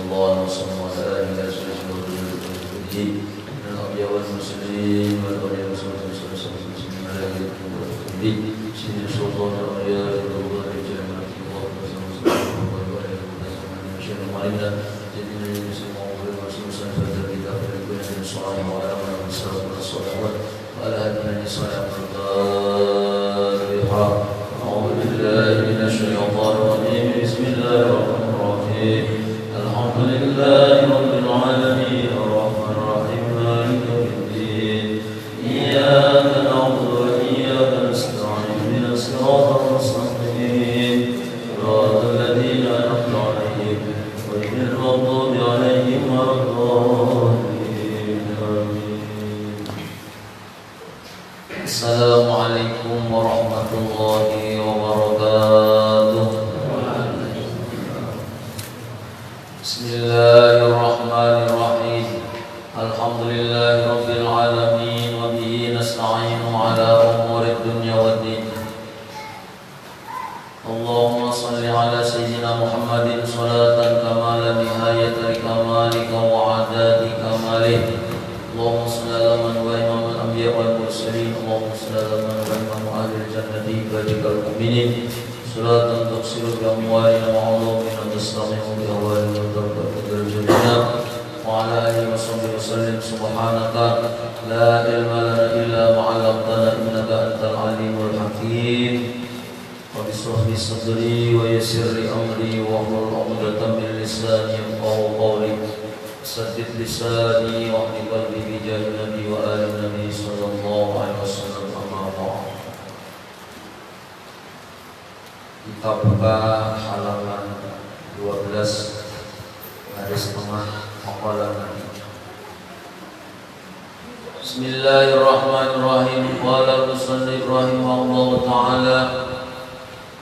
الله وسلم على آله وصحبه وسلم من الأنبياء والمرسلين والأولياء والصالحين وسلم على آله وصحبه سيدنا سلطان الأنبياء والأولياء والجامعة الله وسلم على سيدنا المسلم وصلى الله عليه وسلم الصالح وعلى آله وصحبه الصالحات وعلى آله وصحبه الفاتحة. أعوذ بالله من الشيطان الرجيم. بسم الله الرحمن الرحيم. الحمد لله رب العالمين الرحمن الرحيم مالك يوم الدين إياك نعبد وإياك نستعين اهدنا الصراط المستقيم صراط الذين أنعمت عليهم غير المغضوب عليهم ولا الضالين آمين. Assalamualaikum warahmatullahi wabarakatuh. Bismillahirrahmanirrahim. Alhamdulillahi rabbil alamin wa bihi nasta'inu ala umuri dunya waddin. Allahumma salli ala sayyidina Muhammadin salatan kamala nihayata li kamalika wa adadi kamalih. Allahumma salli ala man wa imamul anbiya wal mursalin. Allahumma salli ala man wa imamu ahlil jannati ibadikal mu'minin. Salatan tuqsiru bi amwalina wa ulumina tastaqimu bi awalina wa tarqatu jannah wa ala alihi wa sahbihi wa sallim. Subhanaka la ilma lana illa ma 'allamtana innaka antal alimul hakim. Rabbi shrah li sadri wa yassir li amri wa hlul 'uqdatam min lisani yafqahu qawli. Saddid lisani wa hdil qalbi bi jahi nabi wa ali nabi sallallahu alaihi wasallam. Amma ba'd. Kita buka halaman 12 garis tengah maqalah Nabi. Bismillahirrahmanirrahim. Qala al-musannif rahimahullahu ta'ala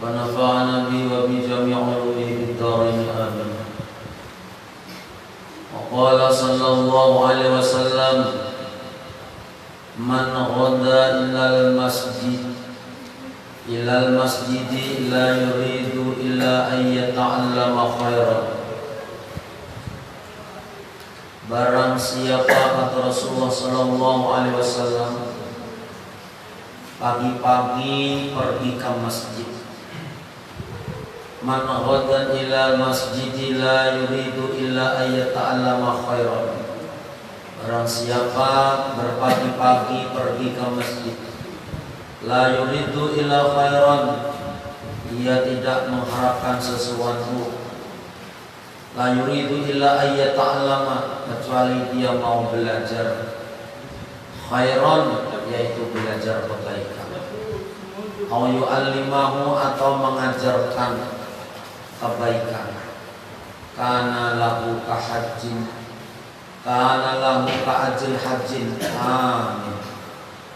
wa nafa'ana bi wa bi jami' ulumihi fid dharain amin. Wa qala sallallahu alaihi wasallam man ghada ilal masjidi la yuridu illa an yata'allama khairan. Barang siapa, kata Rasulullah sallallahu alaihi wasallam, pagi-pagi pergi ke masjid. Man ghada ilal masjidi la yuridu illa an yata'allama khairan. Barang siapa berpagi-pagi pergi ke masjid, la yuridu illa khairan, ia tidak mengharapkan sesuatu. La yuridu illa ayya ta'allama, kecuali dia mau belajar khairan, yaitu belajar kebaikan. Au yu'allimahu, atau mengajarkan kebaikan. Kana lahu kahajjin, kana lahu ka'ajil hajjin. Amin.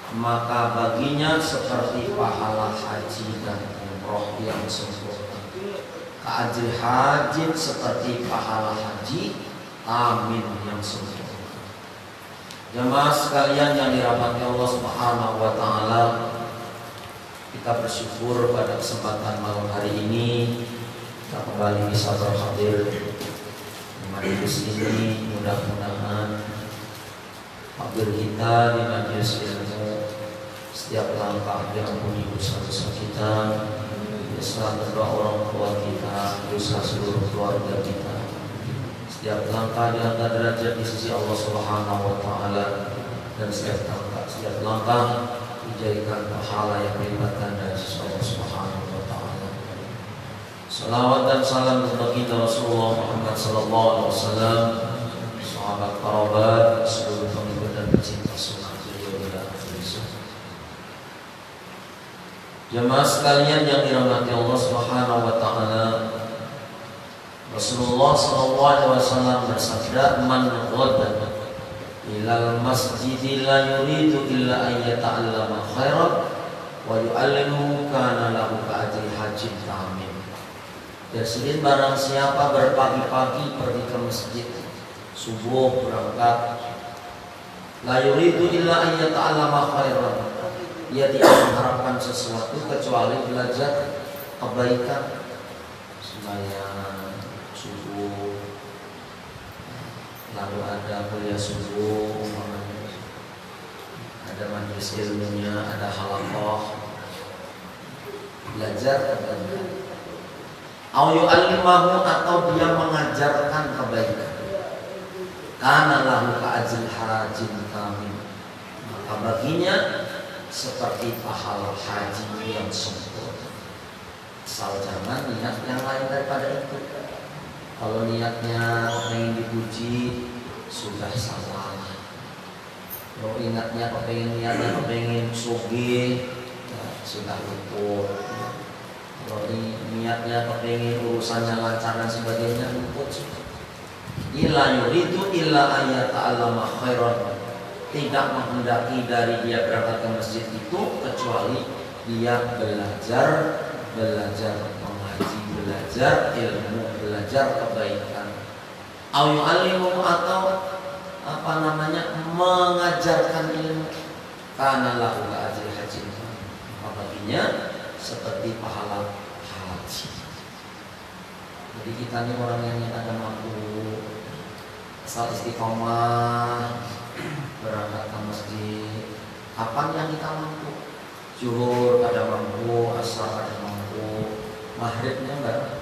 Maka baginya seperti pahala haji dan umroh yang sempurna. Ka'ajil hajin, seperti pahala haji, amin, yang sempurna. Jemaah sekalian yang dirahmati Allah Subhanahu wa taala, kita bersyukur pada kesempatan malam hari ini kita kembali bisa berhadir di majelis ini. Mudah-mudahan hadir kita di majelis ilmu, setiap langkah diampuni dosa-dosa kita, dosa kedua orang tua kita, dosa seluruh keluarga kita. Setiap langkah diangkat derajat di sisi Allah Subhanahu wa taala, dan setiap langkah dijadikan pahala yang berlipat ganda di sisi Allah Subhanahu wa taala. Salawat dan salam kepada kita Rasulullah Muhammad sallallahu alaihi wasallam, sahabat kerabat, seluruh pengikut dan pecinta sunnah beliau ila akhir zaman. Jemaah sekalian yang dirahmati Allah Subhanahu wa taala, Rasulullah sallallahu alaihi wasallam bersabda, man ghada ilal masjidi la yuridu illa an yata'allama khairan wa yu'allimu kana lahu ka'ajri hajjin amin. Jadi barang siapa berpagi-pagi pergi ke masjid, subuh berangkat, la yuridu illa an yata'allama khairan, ia tidak mengharapkan sesuatu kecuali belajar kebaikan, sembahyang subuh, lalu ada kuliah subuh, ada majelis ilmunya, ada halaqah, belajar kebaikan. Au yu'allimahu, atau dia mengajarkan kebaikan. Kana lahu ka'ajil hajin kamil, maka baginya seperti pahala haji yang sempurna. Asal jangan niat yang lain daripada itu. Kalau niatnya ingin dipuji, sudah salah. Kalau niatnya pengen sugih, ya, sudah luput. Kalau niatnya pengen urusannya lancar dan sebagainya, luput. Illa yuridu illa ayyata'allama khairan, tidak menghendaki dari dia berangkat ke masjid itu kecuali dia belajar mengaji, belajar ilmu, belajar kebaikan. Au yu'allimu, atau mengajarkan ilmu. Kana lahu ajri haji, baginya seperti pahala haji. Jadi kita ini orang yang ada mampu, asal istiqomah berangkat ke masjid. Kapan yang kita mampu? Zuhur ada mampu, asar ada mampu, maghribnya enggak.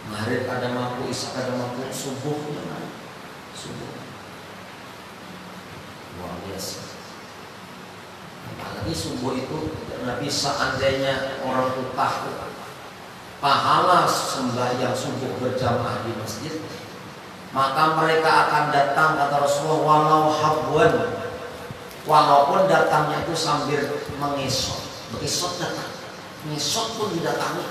Maghrib ada mampu, isya ada mampu, subuhnya enggak. Subuh luar biasa. Apalagi subuh itu Nabi, seandainya orang itu tahu pahala sembahyang subuh berjamaah di masjid, maka mereka akan datang, kata Rasulullah, walau habwan, walaupun datangnya itu sambil mengesot. Mengesot datang, mengesot pun didatangi.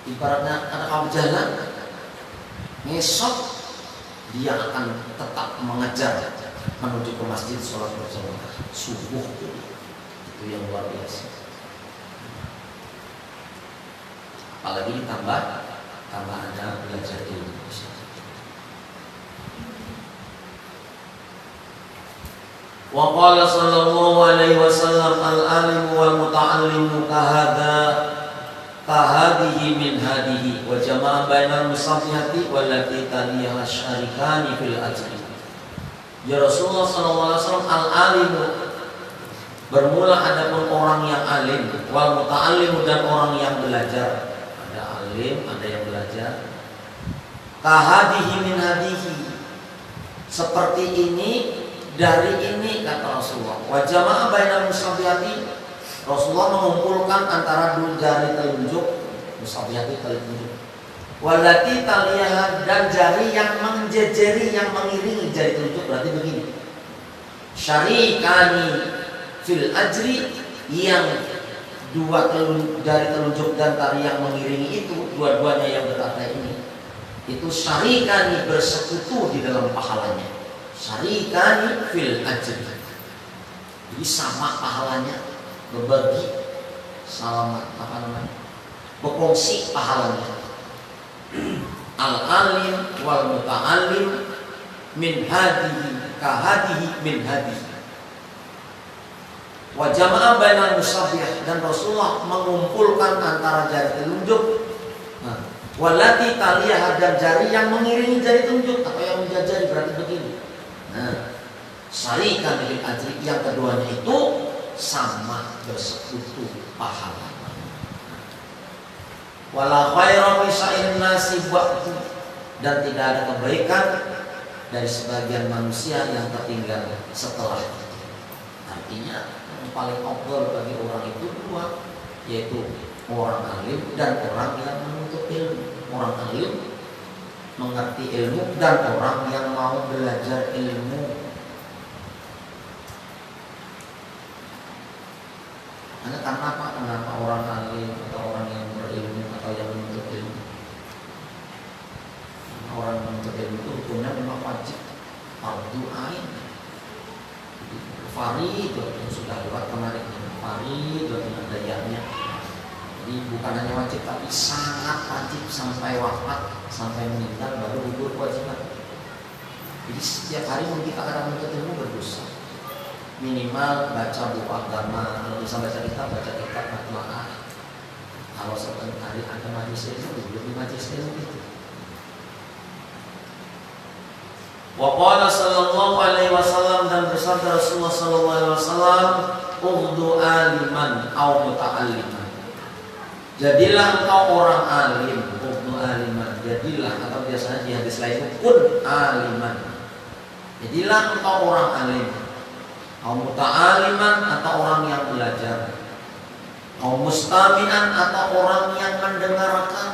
Ibaratnya ada kamu jalan, mengesot, dia akan tetap mengejar menuju ke masjid sholat berjamaah subuh. Itu yang luar biasa. Apalagi ditambah ada belajar ilmu. Wa qala sallallahu alaihi wasallam al-alimu wal muta'allimu kahadihi min hadihi wa jama'a bainal musafihati wallati taliyaha syarikani fil ajri. Ya Rasulullah sallallahu alaihi wasallam, al-alimu, bermula adapun orang yang alim, wal muta'allimu, dan orang yang belajar. Ada alim, ada yang belajar. Kahadihi min hadihi, seperti ini dari ini, kata Rasulullah. Wa jama'a bainal musafihati, Rasulullah mengumpulkan antara dua jari telunjuk, musafihati telunjuk, walati taliyaha, dan jari yang menjejeri, yang mengiringi jari telunjuk. Berarti begini, syarikani fil ajri, yang dua jari telunjuk dan tali yang mengiringi itu, dua-duanya yang berkata ini, itu syarikani, bersekutu di dalam pahalanya. Syarikani fil ajri, jadi sama pahalanya, berbagi, salamat, berkongsi pahalanya. Al-alim wal muta'alim min hadihi kahadihi min hadihi. Wa jama'a bainal musabih, dan Rasulullah mengumpulkan antara jari telunjuk, walati taliyah, dan jari yang mengiringi jari telunjuk atau yang menjajari. Berarti begini, syarikan bil ajri, yang keduanya itu sama, bersekutu pahala. Wala khairu fi sa'in nasi ba'du, dan tidak ada kebaikan dari sebagian manusia yang tertinggal setelah itu. Artinya yang paling afdal bagi orang itu dua, yaitu orang alim dan orang yang menuntut ilmu. Orang alim mengerti ilmu, dan orang yang mau belajar ilmu. Karena apa? Kenapa orang alim atau orang yang berilmu atau yang menuntut ilmu? Orang menuntut ilmu itu hukumnya memang wajib, fardu ain. Farid itu sudah lewat kemarin. Farid itu ada yanya. Jadi bukan hanya wajib, tapi sangat wajib sampai wafat, sampai meninggal baru gugur kewajiban. Jadi setiap hari mungkin kita akan menuntut ilmu berdosa. Minimal baca buku agama, kalau bisa baca kitab matlaah. Kalau setiap hari ada majelis ilmu, belum di majelis ilmu itu. Wa qala sallallahu alaihi wasallam, dan bersabda Rasulullah sallallahu alaihi wasallam, "Ughdu aliman aw muta'alliman." Jadilah engkau orang alim, ughdu aliman. Jadilah, atau biasanya di hadis lain kun aliman. Jadilah engkau orang alim, aw muta'alliman, atau orang yang belajar, aw mustami'an, atau orang yang mendengarkan.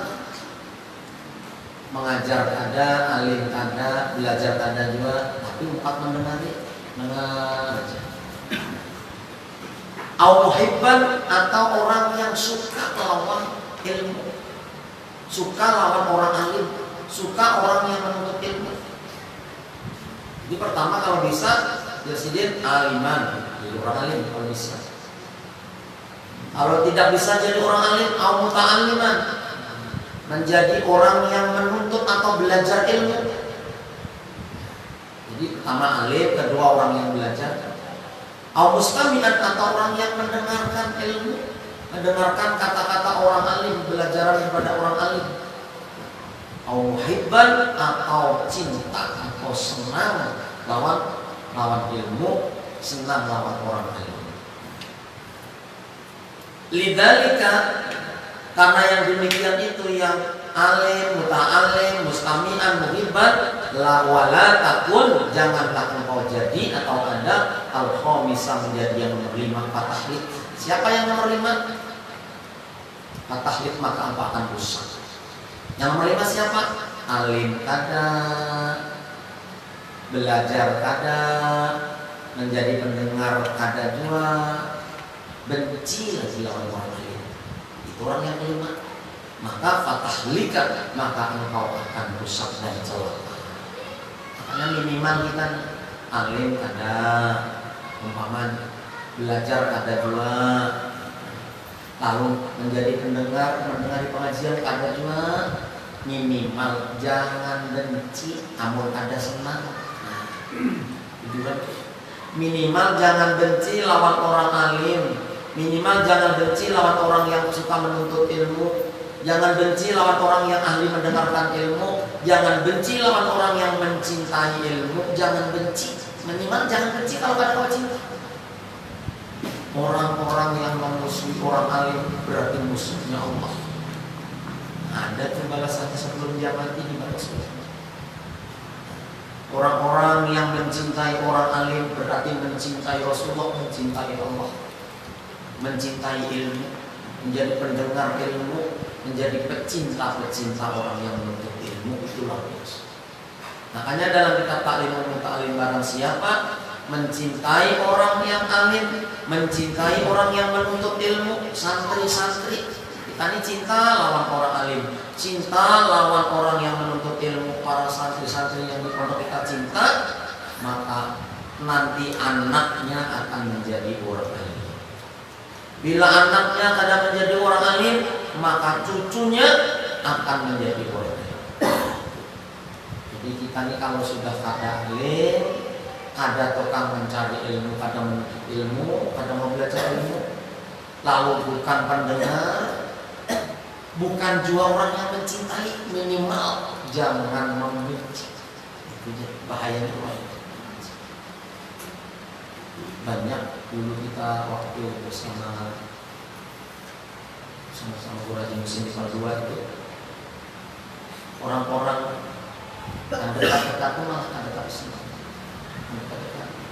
Mengajar ada, alim ada, belajar ada juga, tapi empat mengajar. Au muhibban, atau orang yang suka lawan ilmu, suka lawan orang alim, suka orang yang menuntut ilmu. Jadi pertama kalau bisa jadi aliman, jadi orang alim kalau bisa. Kalau tidak bisa jadi orang alim, au muta'alliman, menjadi orang yang menuntut atau belajar ilmu. Jadi pertama alim, kedua orang yang belajar. Au mustami'an, atau orang yang mendengarkan ilmu, mendengarkan kata-kata orang alim, belajar daripada orang alim. Au muhibban, atau cinta atau senang lawan ilmu, senang lawan orang alim. Lidzalika, karena yang demikian itu, yang alim, muta'alim, mustami'an, muhibban, la wala takun, janganlah engkau jadi atau ada al-khamisah, menjadi yang nomor 5, fatahlik. Siapa yang nomor 5? Fatahlik, maka engkau akan rusak. Yang nomor 5 siapa? Alim kada, belajar kada, menjadi pendengar kada juga, benci lagi lawan orang alim. Itu orang yang kelima. Maka fatahlika, maka engkau akan rusak dan celaka. Makanya minimal kita alim ada, umpaman belajar ada juga, lalu menjadi mendengar di pengajian ada juga. Minimal jangan benci, amun ada senang. Nah, itu kan. Minimal jangan benci lawan orang alim. Minimal jangan benci lawan orang yang suka menuntut ilmu. Jangan benci lawan orang yang ahli mendengarkan ilmu. Jangan benci lawan orang yang mencintai ilmu. Jangan benci. Minimal jangan benci kalau ada kau cinta. Orang-orang yang memusuhi orang alim berarti musuhnya Allah. Ada tuh balasannya sebelum dia mati di balas. Orang-orang yang mencintai orang alim berarti mencintai Rasulullah, mencintai Allah, mencintai ilmu, menjadi pendengar ilmu, menjadi pecinta orang yang menuntut ilmu. Itulah biasa. Makanya dalam kitab Ta'limul Muta'allim, barang siapa mencintai orang yang alim, mencintai orang yang menuntut ilmu, santri-santri, kita ini cinta lawan orang alim, cinta lawan orang yang menuntut ilmu, para santri-santri yang di pondok kita cinta, maka nanti anaknya akan menjadi orang alim. Bila anaknya kadang menjadi orang alim, maka cucunya akan menjadi orang alim. Jadi kita ini kalau sudah kada alim, kada tukang mencari ilmu, kada menuntut ilmu, kada mau belajar ilmu, lalu bukan pendengar, bukan juga orang yang mencintai, minimal jangan membenci. Itu bahayanya orang. Banyak dulu kita waktu bersama Guraji Muslim di Palua itu, orang-orang yang dekat-dekat itu malah ada tak senang.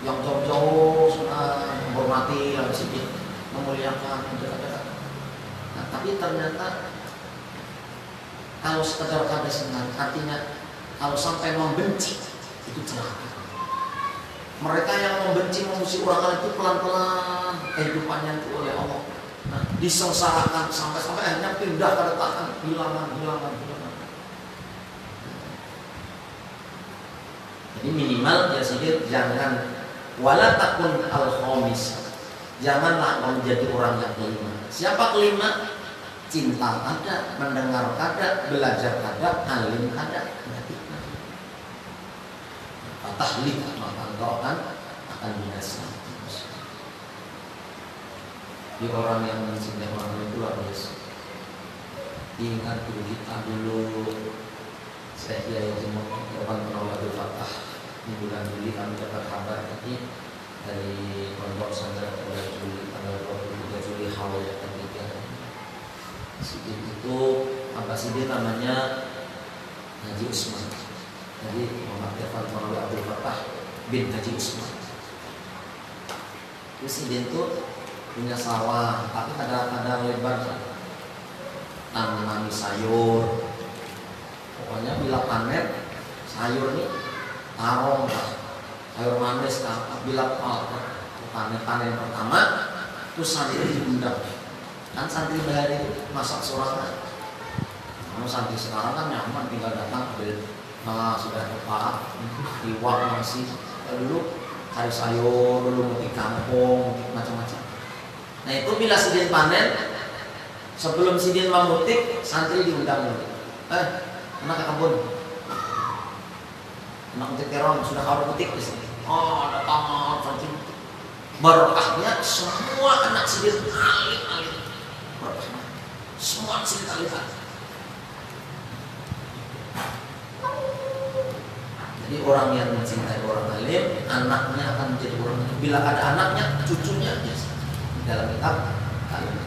Yang jauh-jauh sudah menghormati, yang sedikit memuliakan, dekat-dekat. Nah, tapi ternyata kalau sekedar kada senang, artinya kalau sampai membenci itu celaka. Mereka yang membenci, memusuhi orang lain itu pelan-pelan kehidupannya itu oleh Allah. Nah, disengsarakan sampai akhirnya pindah ke detakan, hilangan. Jadi minimal ya sedikit jangan wala takun al-khamis. Janganlah menjadi orang yang kelima. Siapa kelima? Cinta ada, mendengar ada, belajar ada, alim ada. Fatahlik, maka engkau akan binasa. Di orang yang mencintai orang itu luar biasa. Ingat dulu kita saya kiai Jemuk depan penolak Fatah. Ini bulan Juli kami dapat kabar tadi dari pondok pesantren bulan Juli tanggal 23 Juli haul yang ketiga. Sidin itu apa Sidin namanya Haji Usman. Jadi Muhammad Irfan Maulwi Abdul Fattah bin Haji Usman. Itu Sidin itu punya sawah, tapi kadang-kadang lebar tanami sayur. Pokoknya bila panen sayur nih tarong lah, sayur manis lah. Bila panen pertama itu santri diundang. Kan santri bahari itu masak sorangan. Kamu santri sekarang kan nyaman tinggal datang ambil sudah tepat iwak nasi. Dulu cari sayur, dulu metik kangkung, metik macam-macam. Nah itu bila sidin panen, sebelum sidin memutik, santri diundang. Anak ke kebun, anak metik terong sudah kau metik di sini. Oh datang santri, berkahnya semua anak sidin alim. Berkahnya semua sidin alim. Jadi orang yang mencintai orang alim, anaknya akan menjadi orang alim. Bila ada anaknya, cucunya dalam kitab alim.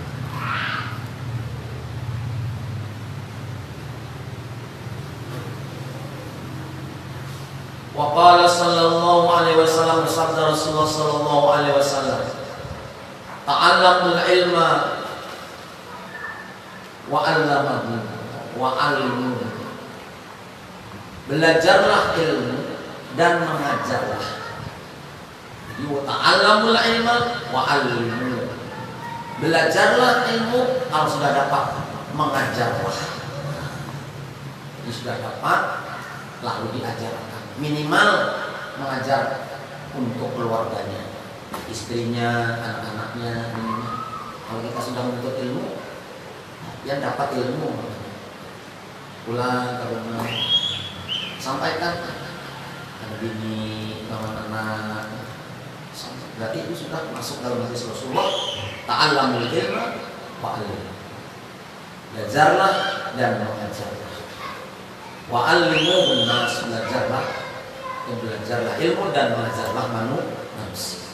Wa qala sallallahu alaihi wasallam, bersabda Rasulullah sallallahu alaihi wasallam, ta'allamul ilma wa 'allamahu wa 'allimuhu. Belajarlah ilmu dan mengajarlah. Jadi wa ta'allamul ilma wa 'allimuhu. Belajarlah ilmu kalau sudah dapat, mengajarlah. Jadi sudah dapat lalu diajarkan. Minimal mengajar untuk keluarganya, istrinya, anak-anaknya minimal. Kalau kita sudah menuntut ilmu, yang dapat ilmu pulang ke rumah, sampaikan ada bini, lawan anak, berarti itu sudah masuk dalam hadis Rasulullah. Ta'allamul ilma wa 'allimuhu. Belajarlah dan mengajarlah. Wa 'allimuhu an-nas, belajarlah ilmu dan mengajarlah manusia.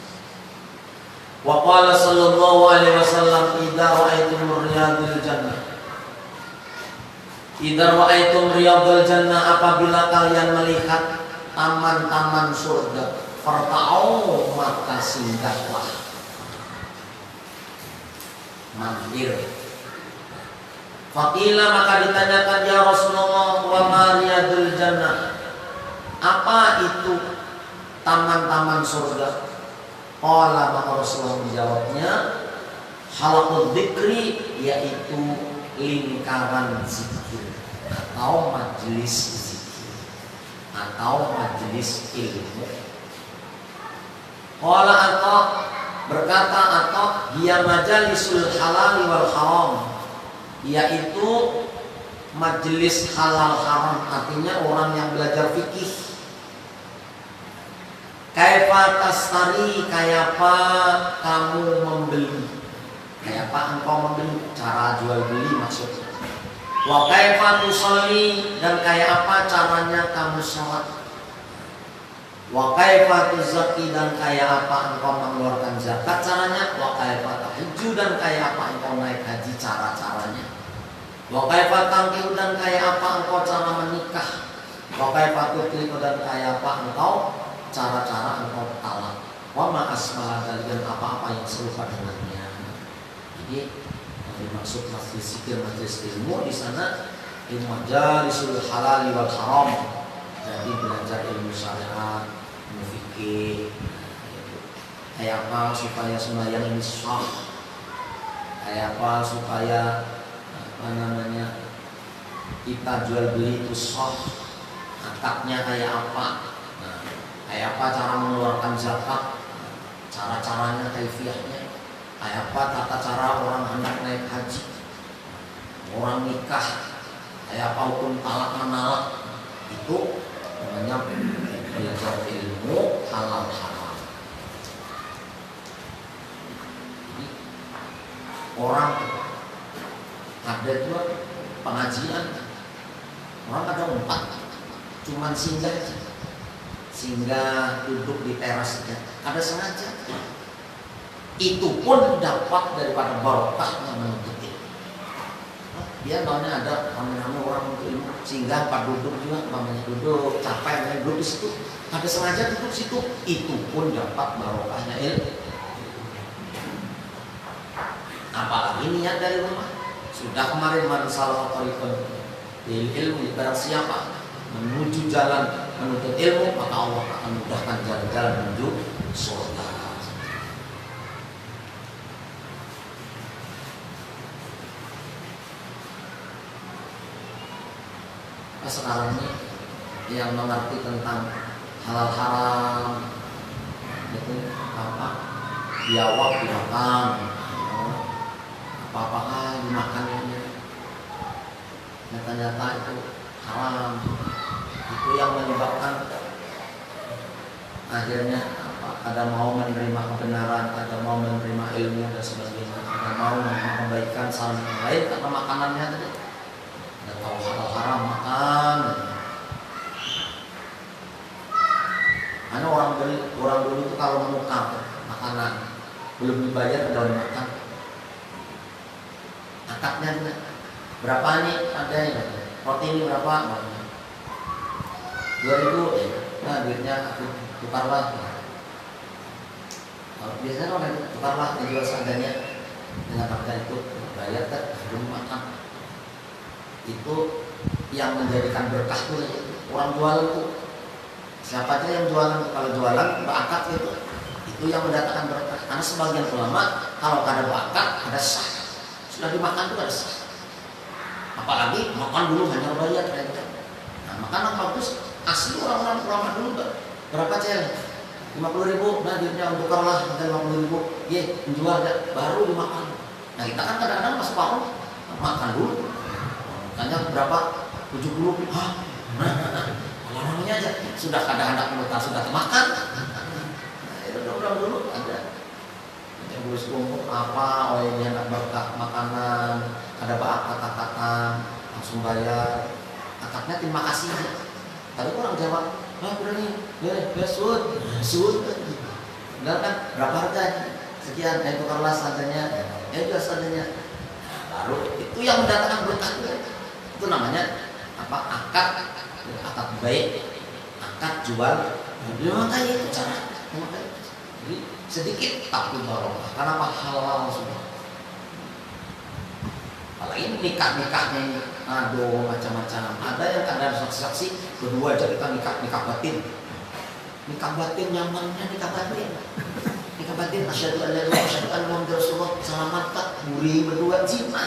Wa qala sallallahu alaihi wasallam, idza ra'aitum riyadul jannah, idza ra'aitum riyadul jannah, apabila kalian melihat taman-taman surga, farta'u, maka singgahlah, mampir. Faqila, maka ditanyakan, ya Rasulullah, wa ma riyadul jannah, apa itu taman-taman surga? Qala, maka Rasulullah menjawabnya, halaqud dzikri, yaitu lingkaran zikir atau majelis zikir atau majelis ilmu. Qala atau berkata atau hiya majalisul halal wal haram, yaitu majelis halal haram, artinya orang yang belajar fikih. Kaifa tastari, kayapa kamu membeli, kayapa engkau membeli, cara jual beli maksudnya. Wa kaifa tusalli, dan kayapa caranya kamu sholat. Wa kaifa tuzakki, dan kayapa engkau mengeluarkan zakat caranya. Wa kaifa tahajju, dan kayapa engkau naik haji cara-caranya. Wa kaifa tangkihu, dan kayapa engkau cara menikah. Wa kaifa tutliqu, dan kayapa engkau cara-cara engkau talak. Wa ma asma'a, dan apa-apa yang serupa dengannya. Jadi dimaksud majelis zikir, majelis ilmu di sana ilmu majalisul halal wal haram. Jadi belajar ilmu syariat, ilmu fikih. Kayak apa supaya sembahyang ini sah? Kayak apa supaya kita jual beli itu sah? Akadnya kayak apa? Kayak apa cara mengeluarkan zakat, cara-caranya, kaifiahnya. Kayak apa tata cara orang hendak naik haji, orang nikah, kayak apa hukum talak menalak. Itu namanya belajar ilmu halal haram. Jadi orang ada juga pengajian, orang ada 4, cuman singgah sehingga duduk di terasnya, ada sengaja. Itu pun dapat daripada barokahnya menuntut ilmu. Dia namanya ada rame-rame orang untuk ilmu, sehingga pas duduk juga namanya duduk capek, duduk di situ, ada sengaja duduk di situ, itu pun dapat barokahnya ilmu. Apalagi niat dari rumah. Sudah kemarin salah tariqan ilmu, barang siapa menuju jalan menuntut ilmu, maka Allah akan mudahkan jalan-jalan menuju surga. Nah, sekarang ini yang mengerti tentang halal haram itu apa? Biawak dimakan, apa-apaan dimakannya, ternyata itu haram. Itu yang menyebabkan akhirnya ada mau menerima kebenaran, ada mau menerima ilmu dan sebagainya, ada mau menerima kebaikan saling yang lain karena makanannya tadi. Ada tahu halal haram makan. Karena orang dulu itu kalau menukar makanan belum dibayar udah dimakan. Akadnya berapa nih? Ada yang roti ini berapa? 2.000, nah duitnya aku tukarlah. Kalau biasanya orang tukarlah, dijual seadanya dengan harga itu, bayar kan belum makan. Itu yang menjadikan berkah itu orang jualan itu. Siapa aja yang jualan, kalau jualan berakad itu yang mendatangkan berkah. Karena sebagian ulama kalau ada berakad ada sah, sudah dimakan itu ada sah. Apalagi makan dulu hanya bayar kayak gitu. Nah, makanan bagus. Asli orang-orang ulama dulu berapa cel? 50.000, nah duitnya untuk tukarlah, dan 50.000, ye menjual ya, baru dimakan. Nah kita kan kadang-kadang pas paruh makan dulu, tanya berapa? 70, namanya aja sudah kadang-kadang menukar sudah makan. Nah itu orang dulu ada yang bulus kumpul apa, oh ini anak berkah makanan, ada akad-akadan, langsung bayar, akadnya terima kasih. Tapi orang jawab, berani, ya sud, benar kan? Berapa harga? Sekian, tukarlah seadanya, juga seadanya. Baru itu yang mendatangkan berkah itu namanya apa? Akad baik, akad jual. Jadi makanya itu cara, jadi sedikit tapi barokah. Karena apa? Halal semua. Apalagi nikah-nikahnya ini, aduh macam-macam. Ada yang kadang saksi-saksi berdua aja kita nikah batin. Nikah batin nyamannya nikah batin. Nikah batin asyhadu an la ilaha illallah asyhadu anna muhammadar rasulullah selamat tak buri berdua zina.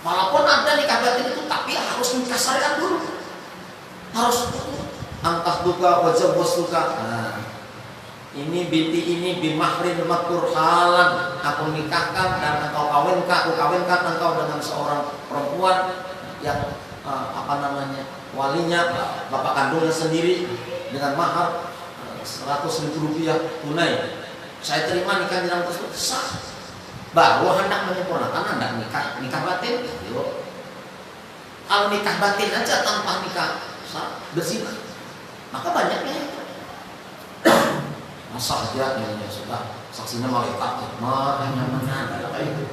Walaupun ada nikah batin itu tapi harus nikah syariat dulu. Harus angkah duka wajah bos duka. Nah, ini binti ini bimahrin makur halan aku nikahkan dan engkau kawinkan, aku kawinkan engkau dengan seorang perempuan yang walinya bapak kandungnya sendiri dengan mahar 100.000 rupiah tunai. Saya terima nikah dalam tersebut sah. Baru hendak menyempurnakan hendak nikah batin. Yuk. Kalau nikah batin aja tanpa nikah sah berzina, maka banyaknya. Masa aja ya sudah saksinya malaikat makanya mana kayak itu.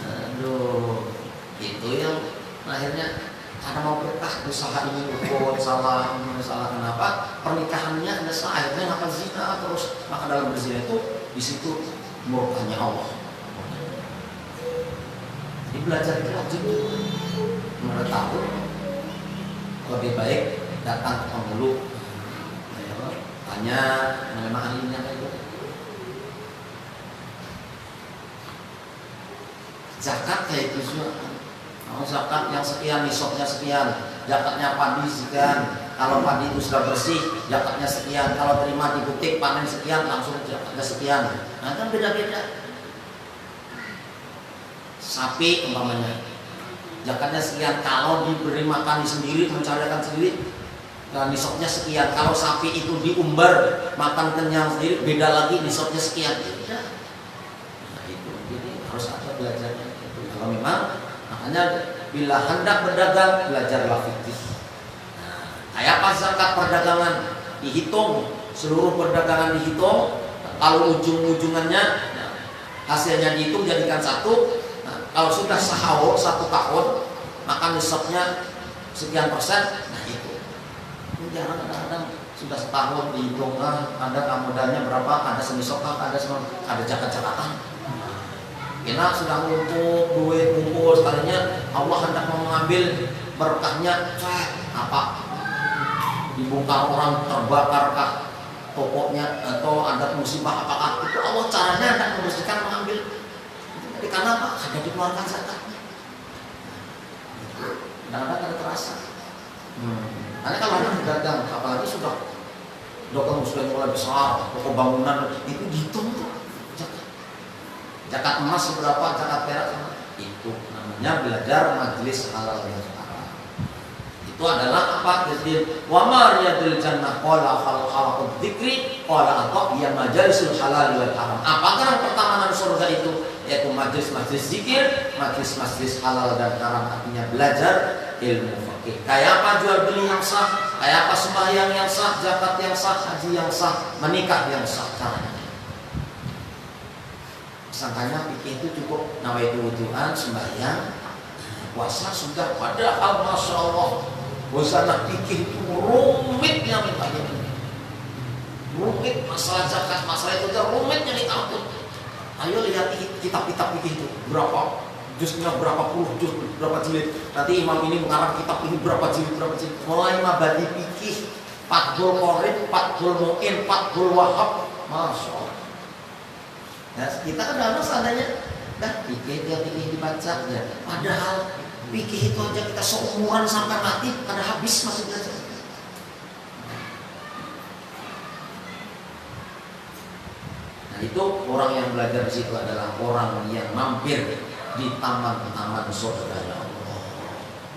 Aduh, itu yang akhirnya karena mau berkah usaha ini ukun salah kenapa pernikahannya ada akhirnya ngapa zina terus, maka dalam berzina itu di situ murkanya Allah. Jadi belajar itu wajib. Menurut aku lebih baik datang ke pemulu, tanya mengenai ahlinya itu. Zakat kayak itu juga. Zakat yang sekian, nisabnya sekian, zakatnya padi sekian. Kalau padi itu sudah bersih, zakatnya sekian. Kalau terima di butik panen sekian, langsung zakatnya sekian. Nah kan beda-beda. Sapi umpamanya, zakatnya sekian. Kalau diberi makan sendiri, mencarikan sendiri, nisabnya sekian. Kalau sapi itu diumbar, makan kenyang sendiri, beda lagi nisabnya sekian. Beda. Nah itu, jadi harus ada belajarnya. Kalau memang makanya bila hendak berdagang belajarlah fikih. Nah, kayak apa zakat perdagangan? dihitung, seluruh perdagangan dihitung. Kalau ujung-ujungannya hasilnya dihitung jadikan satu. Nah, kalau sudah sahur 1 tahun, maka nisabnya sekian persen. Nah itu jarang, kadang-kadang sudah setahun dihitung, ada modalnya berapa, ada semisokak, ada cakat-cakatan. Enak sudah ngumpul duit, ngumpul sekalinya Allah hendak mau mengambil berkahnya, apa dibongkar orang, terbakarkah tokonya atau ada musibah apakah, itu Allah caranya hendak membersihkan, mengambil. Jadi karena apa? Ada dikeluarkan zakatnya. Kadang-kadang ada terasa. Karena kalau orang dagang, apalagi sudah dokter muslim mulai besar, toko bangunan itu dihitung tuh zakat. Zakat emas berapa, zakat perak sama. Itu namanya belajar majelis halal yang haram. Itu adalah apa? Jadi wa mariyadul jannah qala khalaqud dzikri qala atau ya majalisul halal wal haram. Apakah pertemanan surga itu? Yaitu majelis-majelis zikir, majelis-majelis halal dan haram, artinya belajar ilmu fikih. Kayak apa jual beli yang sah, kayak apa sembahyang yang sah, zakat yang sah, haji yang sah, menikah yang sah caranya. Sangkanya fikih itu cukup nawaitu wudu'an, sembahyang, puasa sudah, padahal masya Allah bosanah fikih itu rumitnya minta ini. Rumit masalah zakat, masalah itu rumitnya minta ampun. Ayo lihat kitab-kitab fikih itu berapa jusnya, berapa puluh juz, berapa jilid. Nanti imam ini mengarang kitab ini berapa jilid. Mulai mabadi fikih, Fathul Qorib, Fathul Mu'in, Fathul Wahab, masya Allah. Nah, kita kan dalam seadanya, fikih dibaca ya. Padahal fikih itu aja kita seumuran sampai mati, kada habis masih belajar. Nah itu orang yang belajar di situ adalah orang yang mampir di taman-taman surga ya Allah.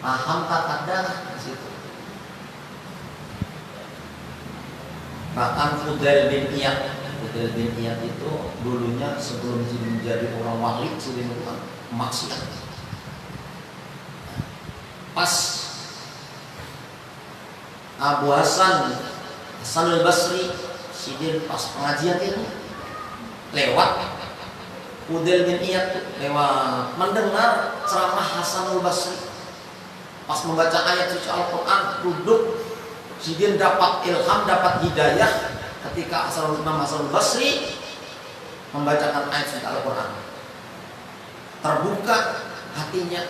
Paham tak ada di situ. Bahkan Fudail bin Iyad itu dulunya sebelum menjadi orang wali sering maksiat. Pas Abu Hasan al-Basri sidin pas pengajian ini lewat Fudail bin Iyad lewat mendengar ceramah Hasan al-Basri. Pas membaca ayat suci Al-Quran duduk, sidin dapat ilham, dapat hidayah ketika Imam Hasan al-Basri membacakan ayat suci Al-Quran. Terbuka hatinya,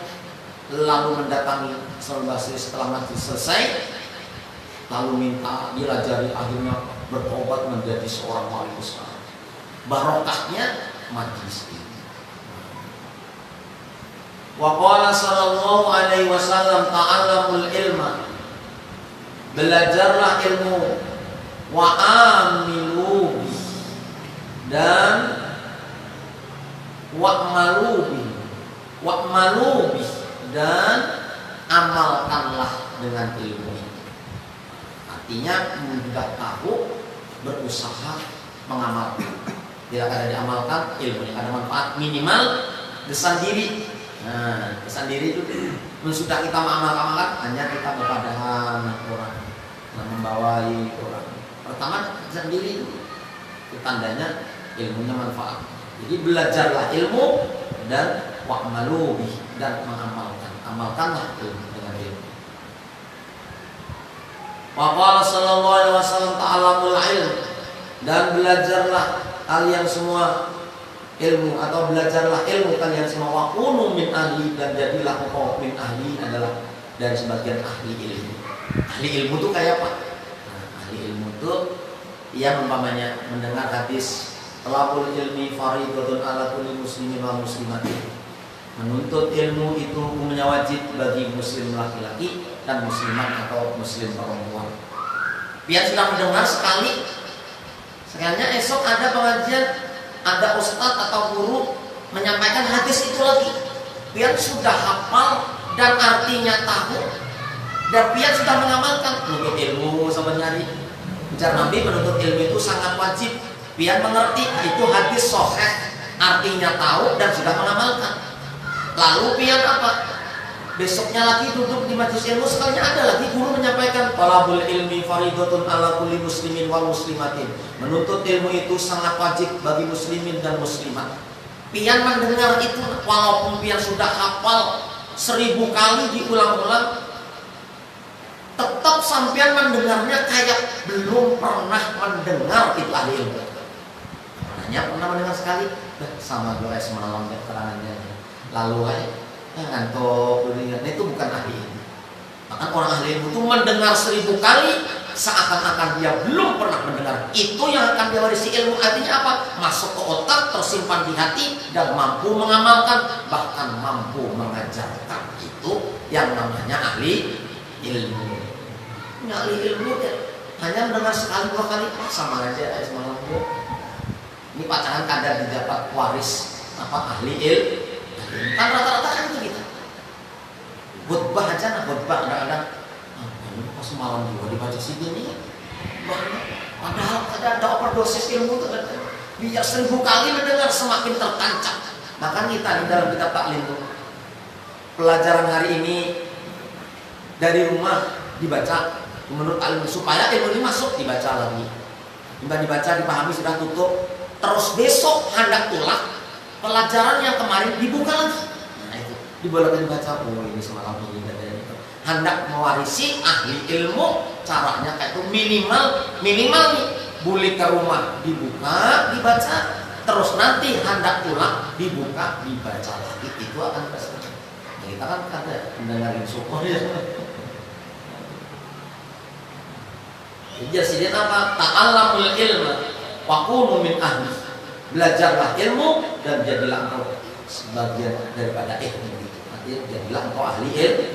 lalu mendatangi Hasan al-Basri setelah majlis selesai, lalu minta dilajari, akhirnya bertobat menjadi seorang wali besar. Barokahnya majlis ini. Wa qala sallallahu alaihi wasallam ta'allamul ilma, belajarlah ilmu, wa amilu dan wa'malu dan amalkanlah dengan ilmu itu. Artinya mudah tahu, berusaha mengamalkan. Tidak ada diamalkan ilmu yang ada manfaat, minimal kesan diri. Nah, kesan diri itu sudah kita mengamalkan, hanya kita berpadahan orang, membawai orang. Pertama kesan diri itu tandanya ilmunya manfaat. Jadi belajarlah ilmu dan wa'malu dan mengamalkan. Amalkanlah ilmu dengan ilmu. Wa qala sallallahu alaihi wasallam ta'allamul ilm, dan belajarlah kalian semua ilmu, atau belajarlah ilmu kalian semua, wa kunu min ahli, dan jadilah engkau min ahli, adalah dari sebagian ahli ilmu. Ahli ilmu itu kayak apa? Nah, ahli ilmu itu ia umpamanya mendengar hadis talabul ilmi fardhatun ala kulli muslimin wa muslimatin. Menuntut ilmu itu hukumnya wajib bagi muslim laki-laki dan muslimat atau muslim perempuan. Biar sudah mendengar sekali, sekalinya esok ada pengajian, ada ustadz atau guru menyampaikan hadis itu lagi, biar sudah hafal dan artinya tahu, dan biar sudah mengamalkan. Menuntut ilmu sama nyari ujar Nabi, menuntut ilmu itu sangat wajib, biar mengerti itu hadis sahih, artinya tahu dan sudah mengamalkan. Lalu biar apa? besoknya lagi duduk di majelis ilmu, sekalinya ada lagi guru menyampaikan talabul ilmi faridatun ala kulli muslimin wal muslimatin. Menuntut ilmu itu sangat wajib bagi muslimin dan muslimat. Pian mendengar itu walaupun pian sudah hafal 1000 kali diulang-ulang, tetap sampean mendengarnya kayak belum pernah mendengar itu ahli ilmu. Hanya pernah mendengar sekali, sama doa semalam keterangannya. Lalu ngantuk, itu bukan ahli ilmu. Bahkan orang ahli ilmu itu mendengar 1000 kali seakan-akan dia belum pernah mendengar. Itu yang akan dia warisi ilmu. Artinya apa? Masuk ke otak, tersimpan di hati, dan mampu mengamalkan, bahkan mampu mengajarkan. Itu yang namanya ahli ilmu. Ahli ilmu hanya mendengar sekali 2 kali, sama aja semalam itu. Ini pacaran kadar didapat waris ahli ilmu. Kan rata-rata kan itu kita. Khutbah aja, khutbah kadang-kadang pas semalam juga dibaca sini nih. Padahal ada overdosis ilmu itu kan. Biar 1000 kali mendengar semakin tertancap. Bahkan kita di dalam kitab taklim itu, pelajaran hari ini dari rumah dibaca menurut alim supaya ilmu ini masuk, dibaca lagi. Dibaca, dipahami, sudah tutup. Terus besok hendak tulang, pelajaran yang kemarin dibuka lagi. Nah itu dibolehkan dibaca. Oh ini semalam ini dan itu. Hendak mewarisi ahli ilmu, caranya kayak itu minimal nih, balik ke rumah dibuka, dibaca, terus nanti hendak pulang dibuka, dibaca lagi. Itu akan kesan. Nah, kita kan ada mendengarin syukur ya. Jadi apa? Ta'allamul ilma wa kunu min ahli. Belajarlah ilmu dan jadilah engkau sebagian daripada ilmu itu. Artinya jadilah engkau ahli ilmu.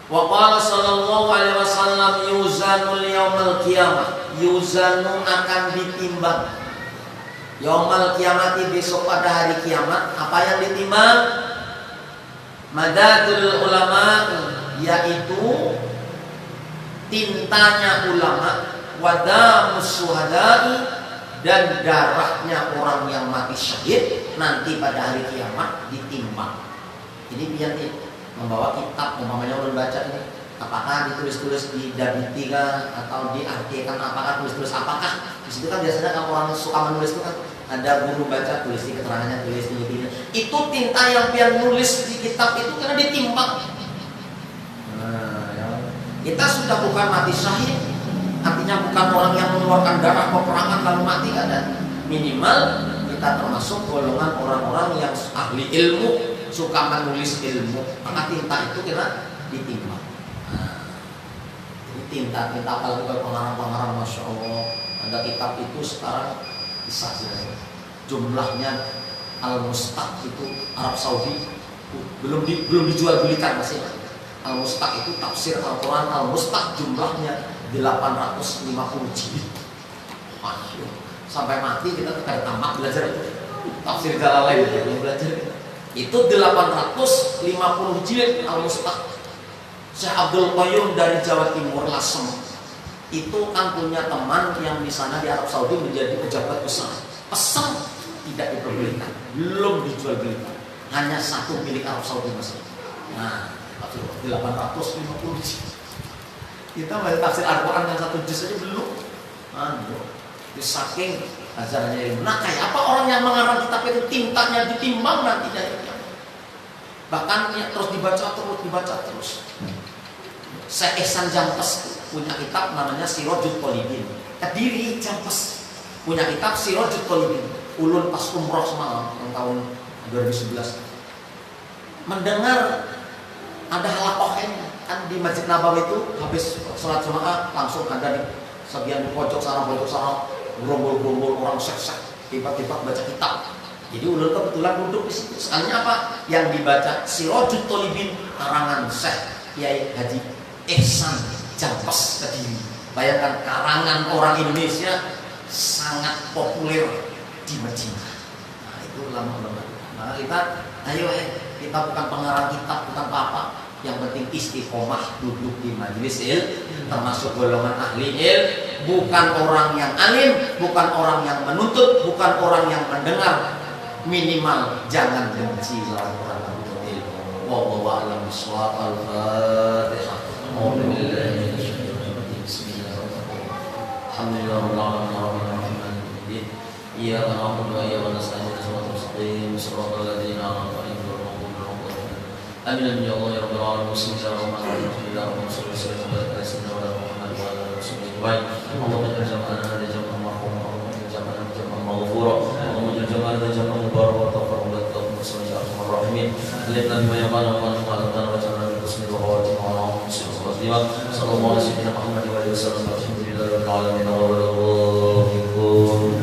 Wa qala sallallahu alaihi wasallam yuzanul yaumal qiyamah. Yuzanu akan ditimbang. Yaumal qiyamati, besok pada hari kiamat. Apa yang ditimbang? Madadul ulama, yaitu tintanya ulama, wadamus syuhada'i, dan darahnya orang yang mati syahid nanti pada hari kiamat ditimbang. Jadi biar membawa kitab, umpamanya ulun baca ini, apakah ditulis-tulis di dabiti atau diartikan, apakah tulis-tulis apakah? Di situ kan biasanya kalau orang suka menulis itu kan ada guru baca, tulis di keterangannya, tulis di ini. Itu tinta yang biar nulis di kitab itu karena ditimbang. Kita sudah bukan mati syahid, artinya bukan orang yang mengeluarkan darah peperangan lalu mati, ada. Minimal kita termasuk golongan orang-orang yang ahli ilmu, suka menulis ilmu, maka tinta itu kira ditimbang. Ini tinta apalagi pengarang-pengarang, masya Allah, ada kitab itu sekarang bisa jumlahnya Al-Mustaq itu Arab Saudi belum dijual belikan masih. Al-Mustaq itu tafsir Al-Quran Al-Mustaq, jumlahnya 850 jilid. Sampai mati kita kayak tamat belajar itu. Tafsir Jalalain yang belajar itu 850 jilid Al-Mustaq. Syekh Abdul Qayyum dari Jawa Timur Lasem itu kan punya teman yang di sana di Arab Saudi menjadi pejabat besar. Pesan tidak diperbolehkan, belum dijual belikan, hanya satu milik Arab Saudi masih. Nah, 850 juz. Kita baca tafsir Al-Quran yang 1 juz aja belum. Itu saking ajarannya ilmu. Nah, kayak apa orang yang mengarang kitab itu tintanya ditimbang nanti dari dia. Bahkan ya, terus dibaca terus. Syekh Ihsan Jampes punya kitab namanya Sirajul Talibin. Kediri Jampes punya kitab Sirajul Talibin. Ulun pas umroh semalam yang tahun 2011 mendengar ada halakohnya kan di Masjid Nabawi itu, habis sholat jemaah langsung ada di sebagian di pojok sana gerombol-gerombol orang sek-sek tiba-tiba baca kitab. Jadi ulun kebetulan duduk di situ. Sekalinya apa yang dibaca? Sirajul Talibin karangan Syekh Kiai Haji Ihsan Jampes Kediri. Bayangkan, karangan orang Indonesia sangat populer di Madinah. Nah, itu ulama-ulama. Maka kita ayo kita bukan pengarang kitab, bukan apa-apa. Yang penting istiqomah duduk di majelis ilmu, termasuk golongan ahli ilmu, bukan orang yang alim, bukan orang yang menuntut, bukan orang yang mendengar minimal jangan benci lah orang menuntut ilmu. Wallahu a'lam bishawab. Al-Fatihah. Bismillahirrahmanirrahim. Alhamdulillahirabbil alamin. Iyyaka na'budu wa iyyaka nasta'in. Ihdinas mustaqim. Shiratal ladzina an'amta 'alaihim ghairil maghdubi 'alaihim. Amin ya Allah ya rabbal alamin. Bismillahirrahmanirrahim. Allahumma shalli wa sallim ala sayyidina Muhammad wa ala alihi wasallam. Allahumma ij'alna hada jam'an marhuma wa ij'alna jam'an maghfura. Allahumma ij'alna hada jam'an mubarakan wa taqabbal ya arhamar rahimin. Alimna bima yaqana wa na'lamu wa ja'alna min husnil khawatim wa na'lamu sallallahu alaihi wasallam Muhammad wa alihi wasallam. Alhamdulillahi rabbil alamin. Wa barakallahu fikum.